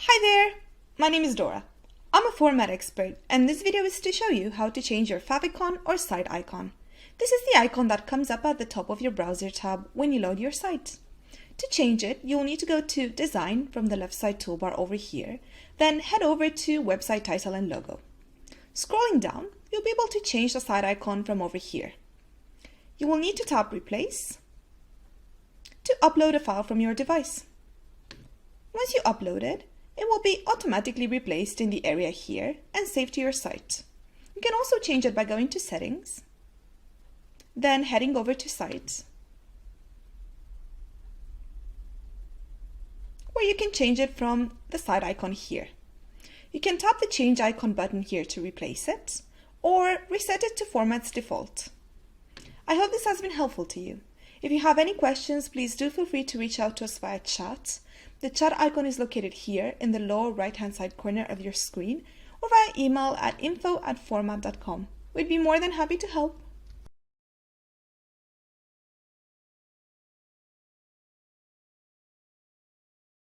Hi there, my name is Dora. I'm a format expert and this video is to show you how to change your favicon or site icon. This is the icon that comes up at the top of your browser tab when you load your site. To change it, you'll need to go to Design from the left side toolbar over here, then head over to Website Title and Logo. Scrolling down, you'll be able to change the site icon from over here. You will need to tap Replace to upload a file from your device. Once you upload it, it will be automatically replaced in the area here and saved to your site. You can also change it by going to Settings, then heading over to Site, where you can change it from the site icon here. You can tap the Change Icon button here to replace it, or reset it to Format's default. I hope this has been helpful to you. If you have any questions, please do feel free to reach out to us via chat. The chat icon is located here in the lower right-hand side corner of your screen, or via email at info@format.com. We'd be more than happy to help.